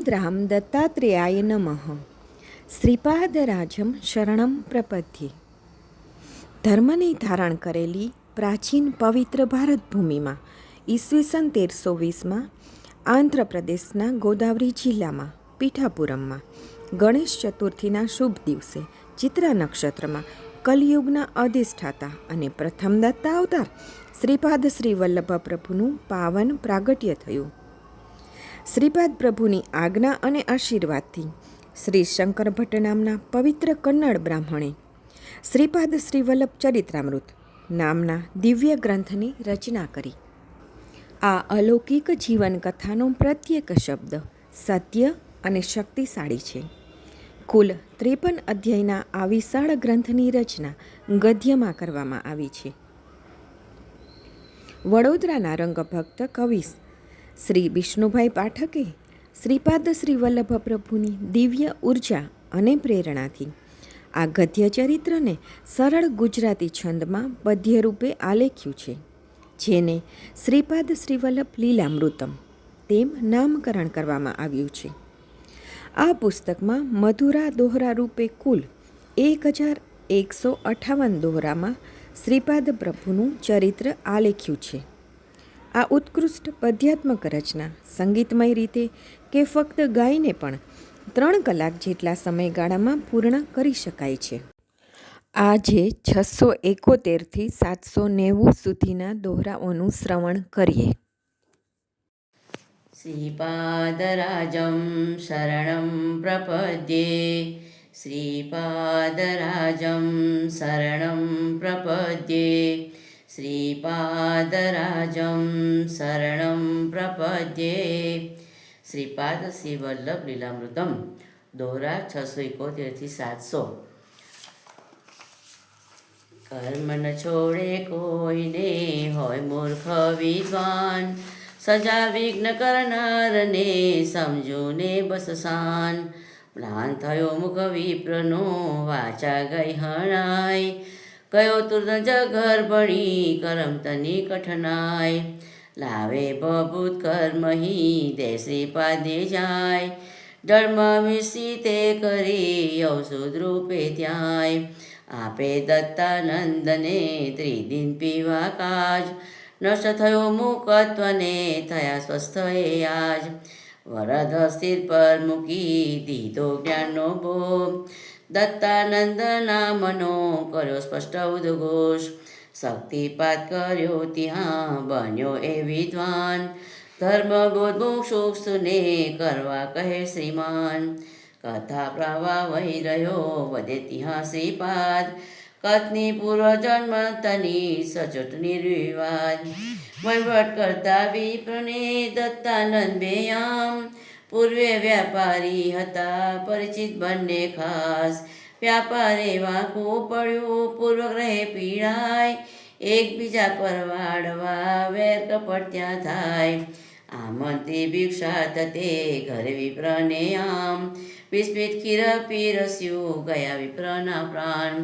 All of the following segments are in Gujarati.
श्रीमद्राम दत्तात्रेयाय नमः। શ્રીપાદરાજમ શરણમ પ્રપદ્યે. ધર્મને ધારણ કરેલી પ્રાચીન પવિત્ર ભારત ભૂમિમાં ઈસવીસન 1320માં આંધ્રપ્રદેશના ગોદાવરી જિલ્લામાં પીઠાપુરમમાં ગણેશ ચતુર્થીના શુભ દિવસે ચિત્રા નક્ષત્રમાં કલિયુગના અધિષ્ઠાતા અને પ્રથમ દત્તા અવતાર શ્રીપાદ શ્રી વલ્લભ પ્રભુનું પાવન પ્રાગટ્ય થયું. શ્રીપાદ પ્રભુની આજ્ઞા અને આશીર્વાદથી શ્રી શંકર ભટ્ટ નામના પવિત્ર કન્નડ બ્રાહ્મણે શ્રીપાદ શ્રી વલ્લભ ચરિત્રામૃત નામના દિવ્ય ગ્રંથની રચના કરી. આ અલૌકિક જીવનકથાનો પ્રત્યેક શબ્દ સત્ય અને શક્તિશાળી છે. કુલ 53 અધ્યાયના આ વિશાળ ગ્રંથની રચના ગદ્યમાં કરવામાં આવી છે. વડોદરાના રંગભક્ત કવિ શ્રી વિષ્ણુભાઈ પાઠકે શ્રીપાદ શ્રી વલ્લભ પ્રભુની દિવ્ય ઉર્જા અને પ્રેરણાથી આ ગદ્ય ચરિત્રને સરળ ગુજરાતી છંદમાં પદ્ય રૂપે આલેખ્યું છે, જેને શ્રીપાદ શ્રી વલ્લભ લીલામૃતમ તેમ નામકરણ કરવામાં આવ્યું છે. આ પુસ્તકમાં મધુરા દોહરા રૂપે કુલ 1158 દોહરામાં શ્રીપાદ પ્રભુનું ચરિત્ર આલેખ્યું છે. આ ઉત્કૃષ્ટ પદ્યાત્મક રચના સંગીતમય રીતે કે ફક્ત ગાઈને પણ 3 કલાક જેટલા સમયગાળામાં પૂર્ણ કરી શકાય છે. આજે 671થી 790 સુધીના દોહરાઓનું શ્રવણ કરીએ. શ્રીપાદરાજમ શરણમ પ્રપદ્યે. શ્રીપાદરાજમ શરણમ પ્રપદ્યે. શ્રીપાદરાજમ શરણમ પ્રપદ્યે. શ્રીપાદ શ્રી વલ્લભ લીલામૃતમ દોહરા 671થી 700. કર્મ ન છોડે કોઈને હોય મૂર્ખ વિદ્વાન, સજા વિઘ્ન કરનારને સમજો ને બસ શાન. મ્લાન થયો મુખ વિપ્રનો વાચા ગઈ હણાય, કયો તુર્ન જગર ભણી કરમ તની કઠનાય. લાવે બભૂત કર્મહી દે શ્રીપાદે જાય, ધર્મ મિશ્રી તે કરી ઔષધ રૂપે ત્યાય. આપે દત્તાનંદને ત્રિદિન પીવા કાજ, નષ્ટ થયો મુકત્વને થયા સ્વસ્થ એ આજ. વરદ સ્થિર પર મૂકી દીધો જ્ઞાનનો બોધ, દત્તાનંદ નામનો કર્યો સ્પષ્ટ ઉદ્ઘોષ. શક્તિપાત કર્યો ત્યાં બન્યો એ વિદ્વાન, ધર્મબોધ મુક્ષુક્ષુને કરવા કહે શ્રીમાન. કથા પ્રવાહ વહી રહ્યો વધે ત્યાં શ્રીપાદ, કથની પૂર્વજન્મતની સચોટ નિર્વિવાદ. વહીવટ કરતા વિપ્રને દત્તાનંદ બેયામ, પૂર્વે વ્યાપારી હતા પરિચિત બંને ખાસ. વ્યાપારે વાંકું પડ્યું પૂર્વગ્રહે પીડાય, એકબીજા પર વાળવા વેર કપટ ત્યાં થાય. આમંત્રી ભિક્ષા તે ઘરે વિપ્રને આમ, વિસ્મિત ખીર પીરસ્યું ગયા વિપ્રના પ્રાણ.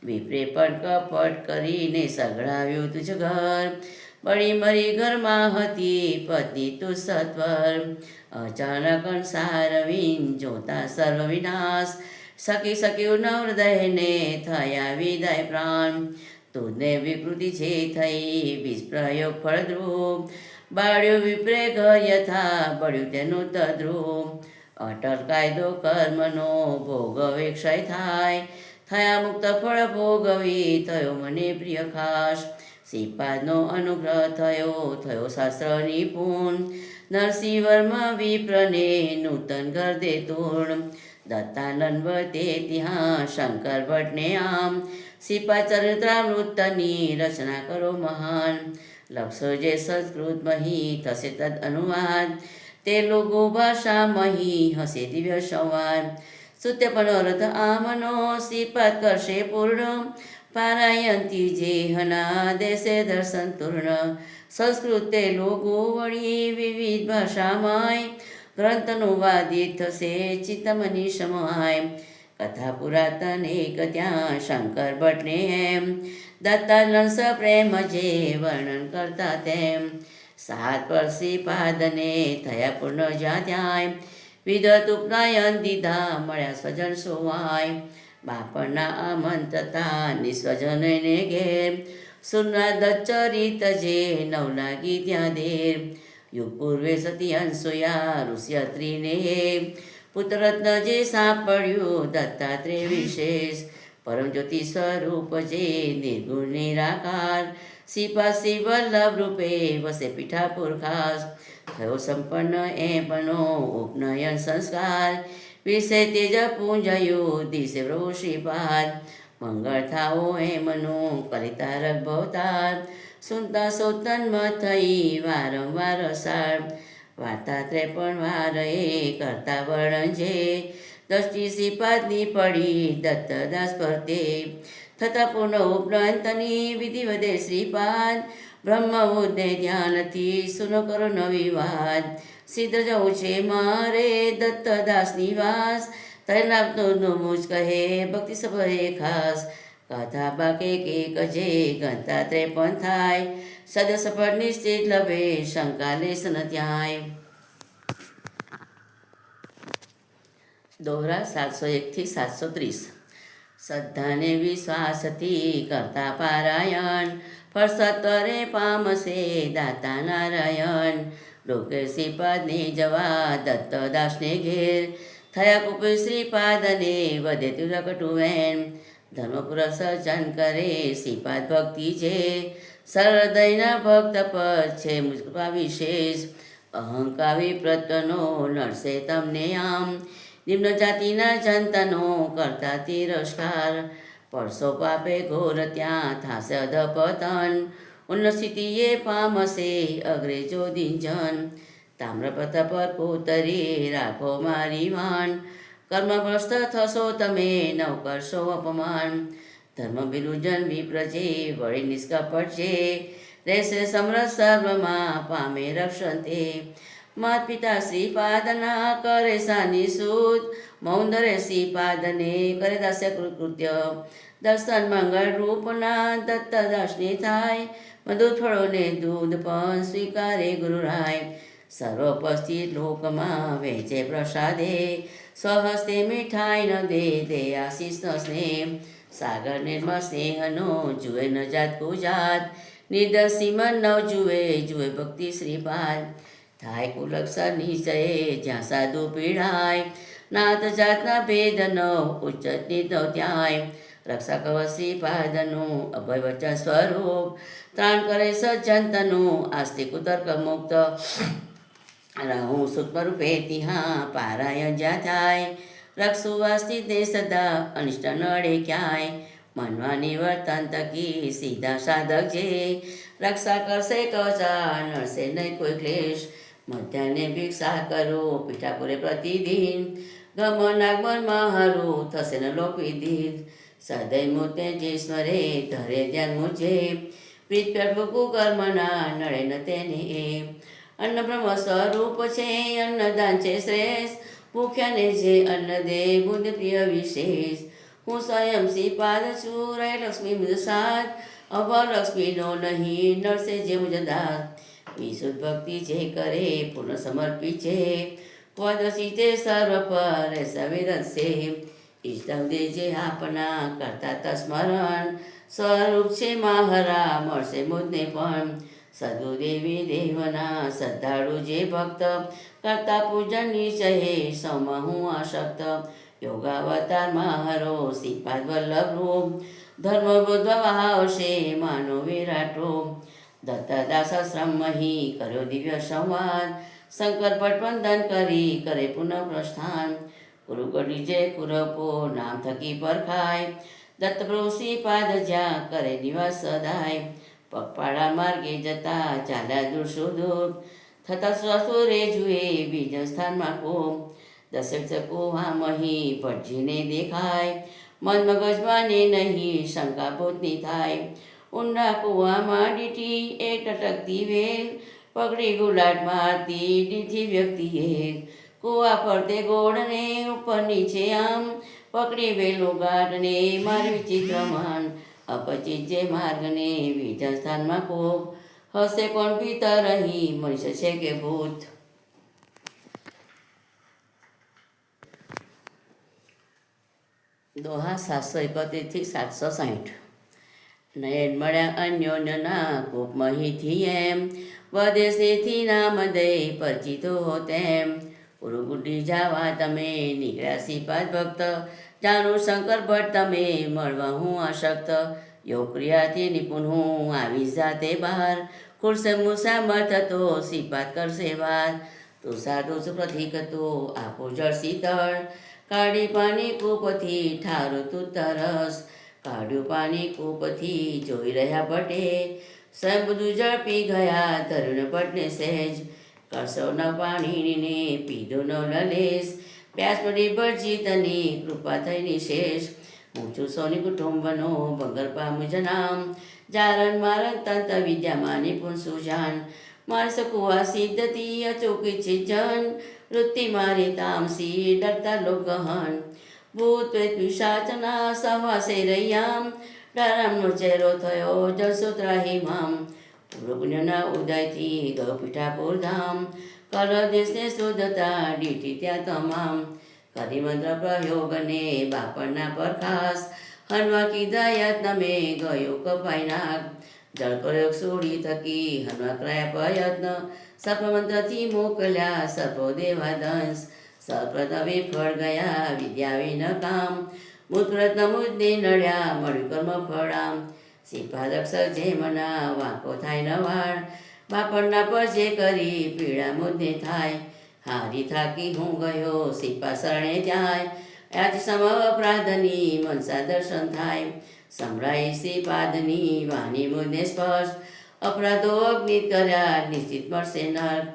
વિપ્રે પણ કપટ કરીને સગડાવ્યું તુજ ઘર, બળી મરી ઘરમાં હતી પત્ની તું સત્વર. અચાનક સારવીન જોતા સર્વ વિનાશ, સખી સખ્યું ન હૃદયને થયા વિદાય પ્રાણ. તુને વિકૃતિ જે થઈ બીજ પ્રયોગ ફળદ્રુપ, બાળ્યું વિપ્રે ઘર યથા બળ્યું તેનું તદ્રુપ. અટલ કાયદો કર્મનો ભોગવે ક્ષય થાય, થયા મુક્ત ફળ ભોગવી થયો મને પ્રિય ખાસ. શ્રીપાદનો અનુગ્રહ થયો શાસ્ત્ર નિપુણ, નરસિંહ વર્મા વિપ્રને નૂતન ઘર દે તોડ. દત્તાનંદ વતે ત્યાં શંકર ભટ્ટને આમ, શ્રીપાદ ચરિત્રામૃતની રચના કરો મહાન. લખશો જે સંસ્કૃત મહી થશે તદ અનુવાદ, તેલુગુ ભાષા મહી હશે દિવ્ય સંવાદ. સુત્ય પનોરથ આમનો શ્રીપાદ કરશે પૂર્ણ, પારાયંતી જે હના દેશે દર્શન તૂર્ણ. સંસ્કૃત તેલુગુ વળી વિવિધ ભાષામાંય, ગ્રંથનું વાદિત થશે ચિત્તમની સમાય. કથા પુરાતન એક ત્યાં શંકર ભટ્ટને એમ, દત્તાનંદ સપ્રેમ જે વર્ણન કરતા તેમ. 7 પર શ્રીપાદને થયા પૂર્ણ જ્યાં ત્યાંય, વિદત ઉપનયન દીધા મળ્યા સ્વજન સોવાય બાપણના આમંત્રતા નિસ્વજનને ઘેર સુરનાદ ચરિત જે નવ લાગી ત્યાં દેર યુગ પૂર્વે સતી અંસોયા ઋષ્યત્રીને પુત્રરત્ન જે સાંપડ્યું દત્તાત્રેય વિશેષ પરમ જ્યોતિ સ્વરૂપ જે નિર્ગુણ નિરાકાર શ્રીપાસી વલ્લભ રૂપે વસે પીઠાપુર ખાસ થયો સંપન્ન એ બનો ઉપનયન સંસ્કાર વિશે તેજ પૂંજયું દિશે પ્રભુ શ્રીપાદ મંગળ થાઓ એમનું કલિતારક ભવતાર સુનતા સૌતન્મ થઈ વારંવાર સાર વાર્તા 53 વાર એ કરતા વર્ણન છે દ્રષ્ટિ શ્રીપાદની પડી દત્તદાસ પરતે થતા પૂર્ણ ઉપનયનની વિધિ વધે શ્રીપાદ બ્રહ્મબુદ્ધે ધ્યાનથી સુનો કરો નવી વાત સિદ્ધ જવું છે મારે દત્તદાસ નિવાસ તૈનાપનું મુજ કહે ભક્તિ સભરે ખાસ કથા બાકે કે કજે ગણતા 53 થાય સદ સફળ નિશ્ચિત લભે શંકા લેશ ન ત્યાંય દોહરા 701 થી 730 શ્રદ્ધાને વિશ્વાસથી કરતા પારાયણ ફળ સત્વરે પામશે દાતા નારાયણ રોકે શ્રીપાદને જવા દત્તદાસને ઘેર થયા કુપે શ્રીપાદને વધે તિરકટુવેન ધર્મપુર સર્જન કરે શ્રીપાદ ભક્તિ છે સરહૃદયના ભક્ત પર છે મુજકૃપા વિશેષ અહંકારી પ્રત્યનો નડશે તમને આમ નિમ્ન જાતિના જનતાનો કરતા તિરસ્કાર પરસો પાપે ઘોર ત્યાં થાશે અધપતન ઉન્ન સ્થિતિએ પામશે અગ્રેજો દિંજન તામ્રપથ પર કોતરી રાખો મારી વાણ કર્મભ્રષ્ટ થશો તમે નવ કરશો અપમાન ધર્મ વિરુજન વિપ્રજે વળી નિષ્કપટ છે રહેશે સમરસ સર્વમાં પામે રક્ષણ તે માત પિતા શ્રીપાદના કરે સાની સૂત મૌંદરે શ્રીપાદને કરે દાસ્ય કૃત્ય દર્શન મંગળ રૂપના દત્તદાસને થાય મધુર ફળોને દૂધ પણ સ્વીકારે ગુરુરાય સર્વોપસ્થિત લોકમાં વહેંચે પ્રસાદે સ્વહસ્તે મીઠાઈ ન દે આશીષ ન સ્નેહ સાગર નિર્મળ સ્નેહનો જુએ ન જાત કુજાત નિર્દર્શી મન ન જુએ ભક્તિ શ્રીપાદ થાય કુલક્ષર નિશ્ચય જ્યાં સાધુ પીડાય નાત જાતના ભેદ ન ઉચ્ચ નિત ત્યાંય રક્ષા કવચ શ્રીપાદનું અભય વચન સ્વરૂપ ત્રાણ કરે સજ્જનતનું આસ્તિક તર્ક મુક્ત રહું સૂક્ષ્મ રૂપે ત્યાં પારાયણ જ્યાં થાય રક્ષુ વાસ્તી તે સદા અનિષ્ટ નડે ક્યાંય મનવાની વર્તન તકી સીધા સાધક જે રક્ષા કરશે કવચા નડશે નહીં કોઈ ક્લેશ મધ્યાને ભિક્ષા કરો પીઠાપુરે પ્રતિદિન ગમન આગમનમાં હારું થશે ન લોક વિદિત સદય મોતે જે સ્મરે ધરે ધ્યાન મુજે પ્રીત પેટભૂકુ કર્મના નડે ન તેને અન્ન બ્રહ્મ સ્વરૂપ છે અન્નદાન છે શ્રેષ્ઠ ભૂખ્યાને જે અન્ન દે બુદ્ધ પ્રિય વિશેષ હું સ્વયં શ્રીપાદ છું રહે લક્ષ્મી મુજ સાથ અભાવ લક્ષ્મીનો નહીં નડશે જે મુજ દાસ વિશુદ્ધ ભક્તિ જે કરે પૂર્ણ સમર્પિત છે પદસી તે સર્વ પર સંવેદનશે ઈષ્ટદે જે આપના કરતા તસ્મરણ સ્વરૂપ છે માહરા મળશે મુજને પણ સદુદેવી દેવના શ્રદ્ધાળુ જે ભક્ત કરતા પૂજન નિશ્ચય સૌમાં હું આશક્ત યોગાવતારમાં હરો શ્રીપાદ વલ્લભ રૂપ ધર્મ બુદ્ધવા આવશે માનો વિરાટ રૂપ દત્તદાસાશ્રમ મહી કર્યો દિવ્ય સંવાદ શંકર ભટ્ટ વંદન કરી કરે પુનઃ પ્રસ્થાન ગુરુગઢી જે કુરપો નામ થકી પરખાય દત્તપ્રભુ શ્રીપાદ જ્યાં કરે નિવાસ સદાય પગપાળા માર્ગે જતા ચાલ્યા દૂર સુદૂર થતા સસુરે જુએ બીજા સ્થાનમાં કોમ દશેક ચકુવા મહી ભટજીને દેખાય મન મગજમાં ને નહીં શંકા ભૂતની થાય ઊંડા કુવામાં ડીઠી એક ટટકતી વેલ પગડી ગુલાટ મારતી ડીઠી વ્યક્તિએ કુવા ફરતે ગોળને ઉપર નીચે આમ પકડી વેલું ગાઢને મારી વિચિત્રમાન અપચિત જે માર્ગને બીજા સ્થાનમાં કોપ હશે કોણ ભીતર રહી મનુષ્ય છે કે ભૂત દોહા 731 760. નયન મળ્યા અન્યોન્યના કોપ મહીથી એમ વદેશેથી નામ દઈ પરિચિતો હો તેમ. ઉરુગુડી જાવા તમે નીકળ્યા શ્રીપાદ ભક્ત, જાનું શંકર ભટ્ટ તમે મળવા હું આશક્ત. યોગ ક્રિયાથી નિપુણ હું આવી જાતે બહાર, ખુલશે મુસામર્થ તો શ્રીપાદ કરશે વાર. તુષાર પ્રતિક તો આપો જળ શીતળ, કાઢી પાણી કૂપથી ઠારું તું તરસ. કાઢ્યું પાણી કૂપથી જોઈ રહ્યા ભટ્ટે, સ્વયં બધું જળ પી ગયા તરુણ ભટ્ટને સહેજ. કરશો ન પાણીને પીધો ન લલેશ, પ્યાસ પડી ભટજી તની કૃપા થઈની શેષ. હું છું સોની કુટુંબનો બંગર પામું જનામ, જારણ મારણ તંત્ર વિદ્યામાં નિપુણ સુજાન. મારી સકુવા સિદ્ધતી અચોકી છે જન, વૃત્તિ મારી તામસી ડરતા લોક ગહન. ભૂત પ્રેત પિશાચના સહવાસે રૈયામ, ડરામનો ચહેરો થયો જસોત્રાહીમામ. પૂર્વ પુણ્યના ઉદયથી ગયો પીઠાપુર ધામ, કલ દેશને શોધતા ડીટી ત્યાં તમામ. કરી મંત્ર પ્રયોગને બાપણના પરખાસ, હનવા કીધા યત્ન મેં ગયો કપાઈ નાગ. જળ પ્રયોગ સોડી થકી હનવા કરાયા પ્રયત્ન, સર્પમંત્રથી મોકલ્યા સર્પો દેવાદંશ. સર્પદવે ફળ ગયા વિદ્યા વિન કામ, મુદ પ્રયત્ન મુદ્દે નડ્યા મળ્યું કર્મ ફળામ. શ્રીપાદ અક્ષર જે મના વાંકો થાય નવાળ, બાપણના પર જે કરી પીડા મુદ્દે થાય. હારી થાકી હું ગયો શ્રીપાદ શરણે જાય, આજ સમ અપરાધની મનસા દર્શન થાય. સંભળાઈ શ્રીપાદની વાણી મુદ્દે સ્પષ્ટ, અપરાધો અગ્નિત કર્યા નિશ્ચિત મળશે નર્ક.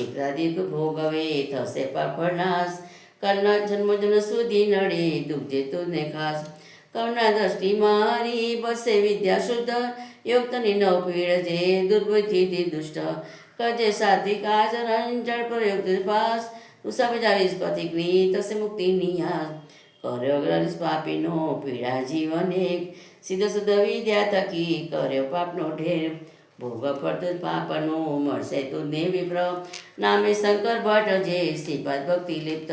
એકાદિક ભોગવે થશે પાપડ નાશ, કરના જન્મજન સુધી નડે દુઃખ જે તુને ખાસ. કરુણા દ્રષ્ટિ મારી બસે વિદ્યા શુદ્ધ, યોગતની નવ પીડ જે દુર્બુદ્ધિથી દુષ્ટ. કરજે સાત્વિક આચરણ જળ પ્રયોગ પાસ, તુષા બજાવીશ પથિકની થશે મુક્તિની આસ. કર્યો ગ્રંથ પાપીનો પીડા જીવન એક, સિદ્ધ શુદ્ધ વિદ્યા થકી કર્યો પાપનો ઢેર. ભોગ ફળતું પાપનો મળશે તુને વિપ્ર, નામે શંકર ભટ્ટ જે શ્રીપાદ ભક્તિ લિપ્ત.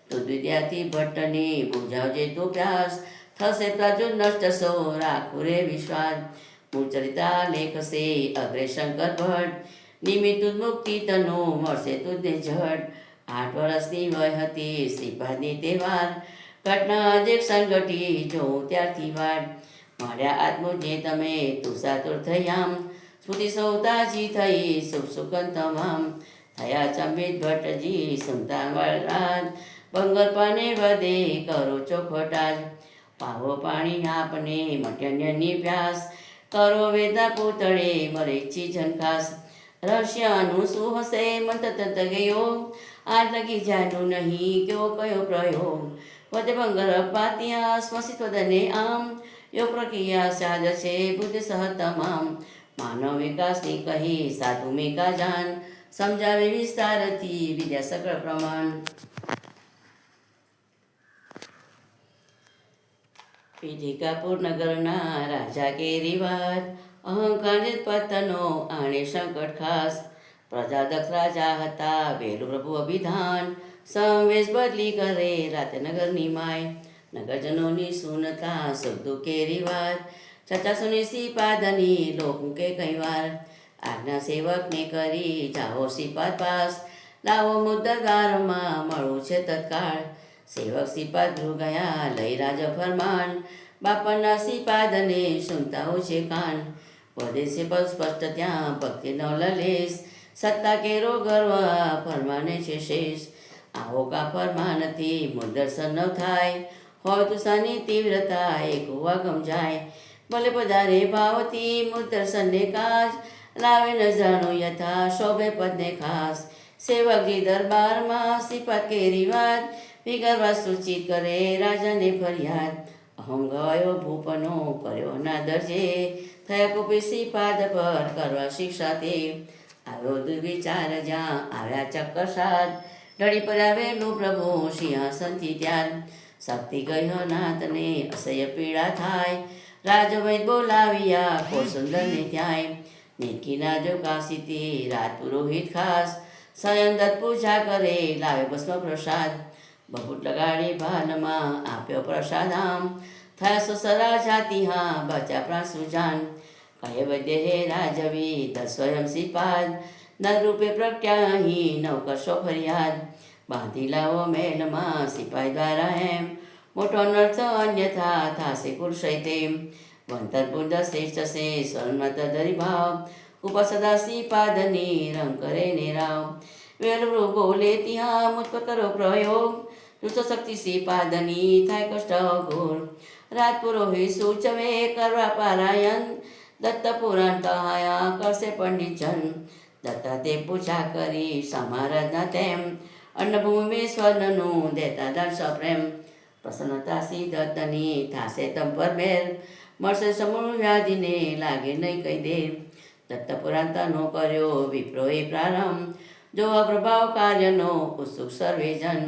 તુદ વિદ્યાથી ભટ્ટને બુજાવજે તું પ્યાસ, થશે પ્રજુ નષ્ટ સો રાખું રે વિશ્વાસ. મૂળ ચરિતા લેખશે અગ્રે શંકર ભટ્ટ, નિમિત્ત મુક્તિ તનો મળશે તુને ઝટ. 8 વર્ષની વય હતી શ્રીપાદની તહેવાર, ઘટના અજેક સંગઠી જોઉં ત્યારથી વાર. મળ્યા આત્મો જે તમે તુષાતુર થયામ, સ્મૃતિ સૌતાજી થઈ શુભ સુકન તમામ. થયા ચંબિત ભટ્ટજી સંતાનવાળ રાજ, બંગર પાને વધે કરો ચોખટાજ. પાવો પાણી આપને મટન્યની પ્યાસ, કરો વેદા પૂતળે મરે ચીજન ખાસ. રહસ્યનું શું હશે મંત્ર તંત્ર ગયો, આજ લગી જાણ્યું નહીં કયો કયો પ્રયોગ. વધે બંગર પાત્યા સ્મસિત વદને આમ, યો પ્રક્રિયા સાજ છે બુદ્ધ સહ તમામ. માનવ વિકાસની કહી સાધુમિકા જાન, સમજાવે વિસ્તારથી વિદ્યા સકળ પ્રમાણ. પીઠિકાપુર નગરના રાજા કેરી વાત, અહંકારિત પતનો આણે સંકટ ખાસ. પ્રજા દક્ષ રાજા હતા વેલું પ્રભુ અભિધાન, સંવેશ બદલી કરે રાતે નગરની માય. નગરજનોની સુનતા સુખ કેરી વાત, ચર્ચા સુની શ્રીપાદની લોક મૂકે કઈ વાર. આજ્ઞા સેવકને કરી જાઓ શ્રીપાદ પાસ, લાવો મુદ્દગારમાં મળવું છે તત્કાળ. સેવક શ્રીપાદ ગૃહ ગયા લઈ રાજ ફરમાન, બાપણના શ્રીપાદને સુનતા છે કાન. વધે છે પદ સ્પષ્ટ ત્યાં ભક્તિ ન લલેશ, સત્તા કેરો ગર્વ ફરમાને છે શેષ. આવો કા ફરમાનથી મુદ દર્શન ન થાય, હોય તુષાની તીવ્રતા એક હોવા ગમજાય. ભલે પધારે ભાવતી મુદ દર્શનને કાજ, લાવે ન જાણો યથા શોભે પદને ખાસ. સેવકજી દરબારમાં શ્રીપાદ કેરી વાત, વિગરવા સૂચિત કરે રાજાને ફરિયાદ. અહમ ગવાયો ભૂપનો કર્યો ના દરજે, થયા કુપી શ્રીપાદ પર કરવા શિક્ષા તે. આવ્યો દુર્વિચાર જ્યાં આવ્યા ચક્કર સાદ, ઢળી પરાવેલું પ્રભુ સિંહાસનથી ત્યાર. શક્તિ ગયો નાથને અસહ્ય પીડા થાય, રાજવૈદ બોલાવ્યા કોર સુંદરને ત્યાંય. નીકીના જો કાશીથી રાજ પુરોહિત ખાસ, સ્વયં દત્ત પૂજા કરે લાવે ભસ્મ પ્રસાદ. બહુટ લગાડી ભાનમાં આપ્યો પ્રસાદ આમ થયા સુસરા જાતિ હા બચ્યા પ્રાસુજાન કહે વૈદ્ય હે રાજવી દસ સ્વયં શ્રીપાદ નરરૂપે પ્રત્યાહી નવ કરશો ફરિયાદ બાંધી લાવો મહેલમાં સિપાઈ દ્વારા એમ મોટો નર્થ અન્યથા થાશે કુરશય તેમ વંતર બુદ્ધ શ્રેષ્ઠ છે સ્વર્ણમત ધરી ભાવ ઉપસદા શ્રીપાદની રંગ કરે ને રાવ વેલવૃ બોલે ત્યાં મુજ પર કરો પ્રયોગ દુષ્ટ શક્તિ શ્રીપાદની થાય કષ્ટ ઘોર રાત પુરોહિત સૂચવે કરવા પારાયણ દત્ત પુરાણ કહાયા કરશે પંડિત જન દત્તા તે પૂજા કરી સમારાધના તેમ અન્નભૂમિશ્વરનું દેતા દર્શ પ્રેમ પ્રસન્નતા શ્રી દત્તની થાશે તમ પર મેર મળશે સમૂળ વ્યાધિને લાગે નહીં કઈ દેર દત્ત પુરાંતનો કર્યો વિપ્રોએ પ્રારંભ જોવા પ્રભાવ કાર્યનો ઉત્સુક સર્વે જન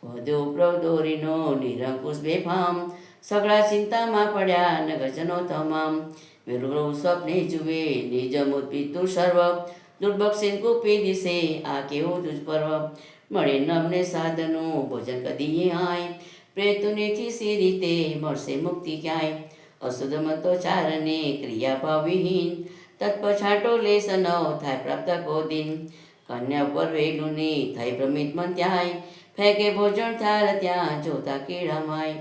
વધુ પ્રદોરીનો નિરંકુશ બેફામ સગળા ચિંતામાં પડ્યા નગરજનો તમામ વિરુવ સ્વપ્ને જુએ નિજ મુદપિતું સર્વ દુર્ભક્ષિન કુપી દિશે આ કેવું દુષ્પર્વ મળે નમને સાધનું ભોજન કદી આય પ્રેતુનિથી સી રીતે મળશે મુક્તિ ક્યાંય અશુદ્ધ મતો ચારને ક્રિયાભાવ વિહીન તત્પછાટો લેસ નવ થાય પ્રાપ્ત કોદિન કન્યા ઉપર વેલુની થઈ ભ્રમિત મન ત્યાંય ફેંકે ભોજન થાર ત્યાં જોતા કીડામાય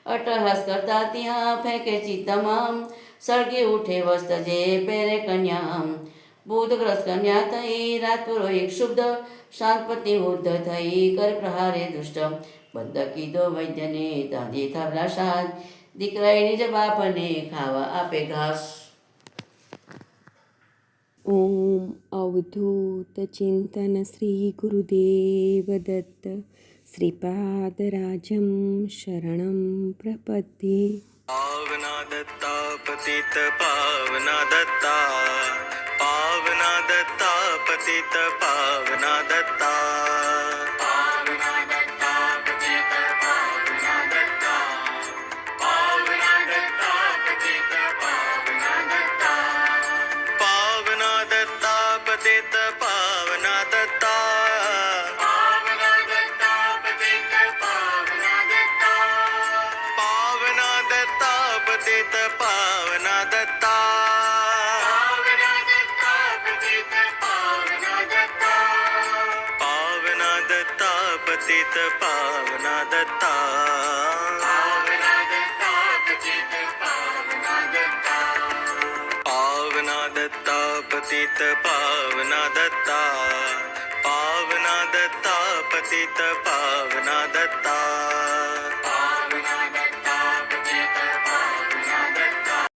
અટહાસ કરતા ત્યાં ફેંકે ચિત્ત તમામ સળગી ઉઠે વસ્ત જે પહેરે કન્યા બુધગ્રસ્ત કન્યા થઈ રાત પુરોહિત શુદ્ધ શાંતપતિ ઉદ્ધ થઈ કર પ્રહારે દુષ્ટ બંધ કીધો વૈદ્યને તાંધી થાબલા સાદ દીકરાએ નિજ બાપને ખાવા આપે ઘાસ. ઓમ અવધૂત ચિંતન શ્રી ગુરુદેવ દત્ત શ્રીપાદરાજમ શરણમ પ્રપદ્યે. પાવના દત્તા પતિત પાવના દત્તા પાવના દત્તા પતિત પાવના દત્તા પાવના દત્તા પતિત પાવના દત્તા પાવના દત્તા પતિત પાવના દત્તા પાવના દત્તા પતિત પાવના દત્તા પાવના દત્તા પતિત પાવના દત્તા પાવના દત્તા પતિત પાવના દત્તા પાવના દત્તા પતિત પાવના દત્તા પાવના દત્તા પતિત પાવના દત્તા પાવના દત્તા પતિત પાવના દત્તા પાવના દત્તા પતિત પાવના દત્તા પાવના દત્તા પતિત પાવના